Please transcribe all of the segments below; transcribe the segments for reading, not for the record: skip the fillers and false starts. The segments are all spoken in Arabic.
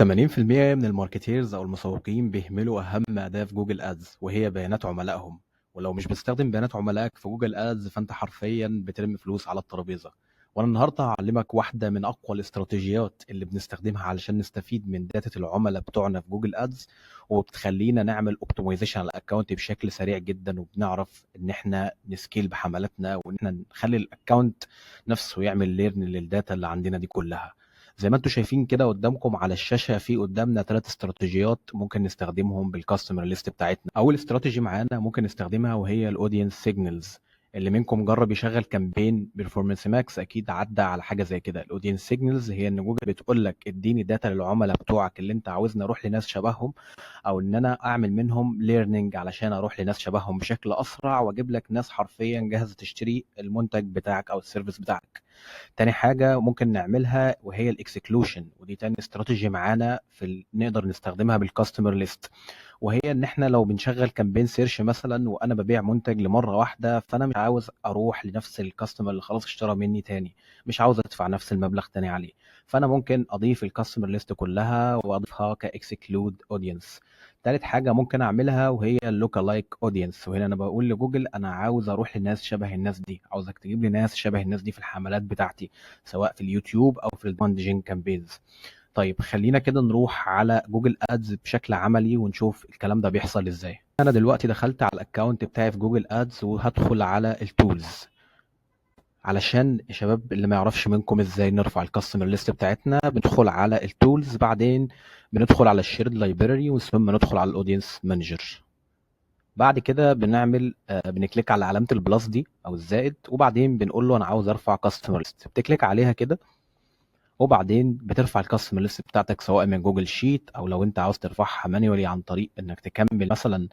80% من الماركتيرز أو المسوقين بيهملوا أهم أداة في جوجل أدز وهي بيانات عملائهم. ولو مش بتستخدم بيانات عملائك في جوجل أدز فأنت حرفيا بترمي فلوس على الترابيزة. وأنا النهاردة هعلمك واحدة من أقوى الاستراتيجيات اللي بنستخدمها علشان نستفيد من داتا العملاء بتوعنا في جوجل أدز، وبتخلينا نعمل اوبتمايزيشن على الأكونت بشكل سريع جدا، وبنعرف إن احنا نسكيل بحملاتنا وإن احنا نخلي الأكونت نفسه يعمل ليرن للداتا اللي عندنا دي كلها. زي ما انتم شايفين كده قدامكم على الشاشة، في قدامنا 3 استراتيجيات ممكن نستخدمهم بالكاستمر ليست بتاعتنا. أول استراتيجي معانا ممكن نستخدمها وهي الأودينس سيجنالز. اللي منكم جرب يشغل كامبين بيرفورمانس ماكس أكيد عدى على حاجة زي كده. الأودينس سيجنالز هي إن جوجل بتقول لك اديني داتا للعملاء بتوعك اللي أنت عاوزني أروح لناس شبههم، أو إن أنا أعمل منهم ليرنينج علشان أروح لناس شبههم بشكل أسرع وأجيب لك ناس حرفيا جاهزة تشتري المنتج بتاعك أو السيرفيس بتاعك. تاني حاجة ممكن نعملها وهي الاكسكلوشن، ودي تاني استراتيجي معانا نقدر نستخدمها بالكاستمر ليست. وهي ان احنا لو بنشغل كامبين سيرش مثلا وانا ببيع منتج لمره واحده، فانا مش عاوز اروح لنفس الكاستمر اللي خلاص اشترى مني تاني، مش عاوز ادفع نفس المبلغ تاني عليه. فانا ممكن اضيف الكاستمر ليست كلها واضيفها كاكسكلود اودينس. تالت حاجة ممكن أعملها وهي اللوكا لايك أودينس، وهنا أنا بقول لجوجل أنا عاوز أروح لناس شبه الناس دي، عاوزك تجيب لي ناس شبه الناس دي في الحملات بتاعتي، سواء في اليوتيوب أو في البراند جين كامبينز. طيب خلينا كده نروح على جوجل ادز بشكل عملي ونشوف الكلام ده بيحصل ازاي. انا دلوقتي دخلت على الاكونت بتاعي في جوجل ادز وهدخل على التولز. علشان يا شباب اللي ما يعرفش منكم ازاي نرفع الكاستمر ليست بتاعتنا، بندخل على التولز، بعدين بندخل على الشيرد لايبراري، ثم ندخل على الاودينس مانجر. بعد كده بنعمل بنكليك على علامة البلس دي او الزائد، وبعدين بنقول له انا عاوز ارفع كاستمر ليست، بتكليك عليها كده، وبعدين بترفع الكاستمر ليست بتاعتك سواء من جوجل شيت او لو انت عاوز ترفعها مانيولي عن طريق انك تكمل مثلا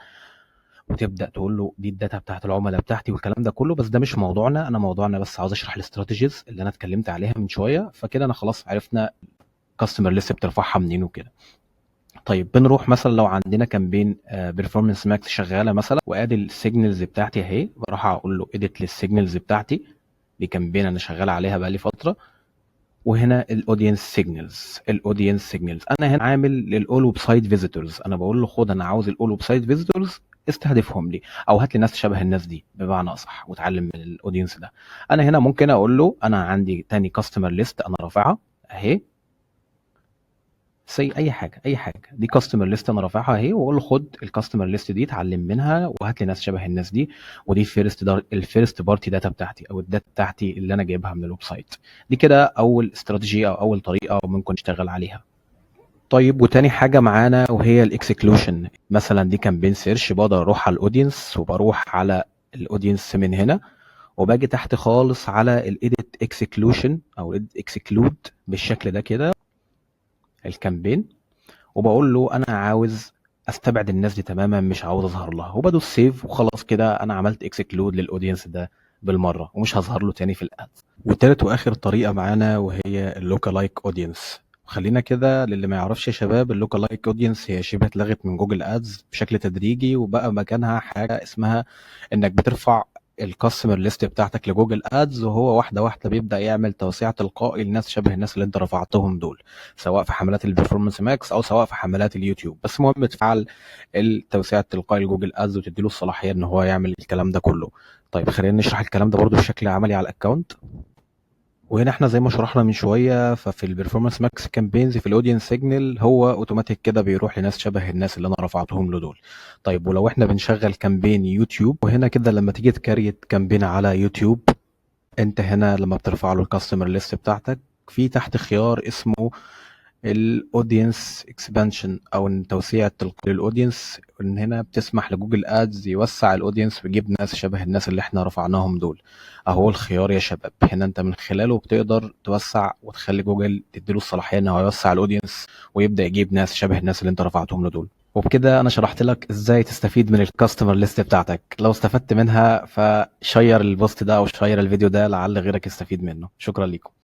وتبدا تقول له دي الداتا بتاعت العملاء بتاعتي والكلام ده كله. بس ده مش موضوعنا، انا موضوعنا بس عاوز اشرح الاستراتيجيز اللي انا اتكلمت عليها من شويه. فكده انا خلاص عرفنا كاستمر ليست بترفعها منين وكده. طيب بنروح مثلا لو عندنا كامبين بيرفورمانس ماكس شغاله مثلا، وادي السيجنالز بتاعتي اهي، بروح اقول له اديت للسيجنالز بتاعتي، دي كامبين انا شغال عليها بقالي فتره. وهنا الاودينس سيجنالز انا هنا عامل للاول ويب سايت فيزيتورز، انا بقول له خد انا عاوز الاول ويب سايت فيزيتورز استهدفهم لي، او هات لي ناس شبه الناس دي بمعنى اصح واتعلم من الاودينس ده. انا هنا ممكن اقول له انا عندي تاني كاستمر ليست انا رافعها اهي، اي حاجه دي كاستمر ليست انا رافعها اهي، واقول له خد الكاستمر ليست دي اتعلم منها وهات لي ناس شبه الناس دي، ودي الفيرست بارتي داتا بتاعتي او الداتا بتاعتي اللي انا جايبها من الويب سايت. دي كده اول استراتيجيه او اول طريقه ممكن نشتغل عليها. طيب وتاني حاجه معانا وهي الاكسكلوشن. مثلا دي كامبين سيرش، بقدر اروح على الاودينس وبروح على الاودينس من هنا، وباجي تحت خالص على الايديت اكسكلوشن او الايديت اكسكلود بالشكل ده كده الكامبين، وبقول له انا عاوز استبعد الناس دي تماما، مش عاوز اظهر لها، وبدوس سيف وخلاص كده انا عملت اكسكلود للاودينس ده بالمره ومش هظهر له تاني في الاد. وتالت واخر طريقه معانا وهي اللوكا لايك اودينس. خلينا كده للي ما يعرفش يا شباب، اللوكا لايك اودينس هي شبه اتلغت من جوجل ادز بشكل تدريجي، وبقى مكانها حاجه اسمها انك بترفع الكاستمر ليست بتاعتك لجوجل ادز، وهو واحده واحده بيبدا يعمل توسيع تلقائي لناس شبه الناس اللي انت رفعتهم دول، سواء في حملات البرفورمانس ماكس او سواء في حملات اليوتيوب. بس المهم تفعل التوسيع التلقائي لجوجل ادز وتديله الصلاحيه ان هو يعمل الكلام ده كله. طيب خلينا نشرح الكلام ده برضو بشكل عملي على الاكونت. وهنا احنا زي ما شرحنا من شويه، ففي البرفورمانس ماكس كامبينز في الاودينس سيجنال هو اوتوماتيك كده بيروح لناس شبه الناس اللي انا رفعتهم له دول. طيب ولو احنا بنشغل كامبين يوتيوب، وهنا كده لما تيجي تكريت كامبين على يوتيوب، انت هنا لما بترفع له الكاستمر ليست بتاعتك، في تحت خيار اسمه الاودينس اكسبانشن او ان توسيع التلقائي للاودينس، ان هنا بتسمح لجوجل ادز يوسع الاودينس ويجيب ناس شبه الناس اللي احنا رفعناهم دول. اهو الخيار يا شباب، هنا انت من خلاله بتقدر توسع وتخلي جوجل تديله الصلاحيه ان هو يوسع الاودينس ويبدا يجيب ناس شبه الناس اللي انت رفعتهم له دول. وبكده انا شرحت لك ازاي تستفيد من الكاستمر ليست بتاعتك. لو استفدت منها فشير البوست ده او شير الفيديو ده لعل غيرك يستفيد منه. شكرا لكم.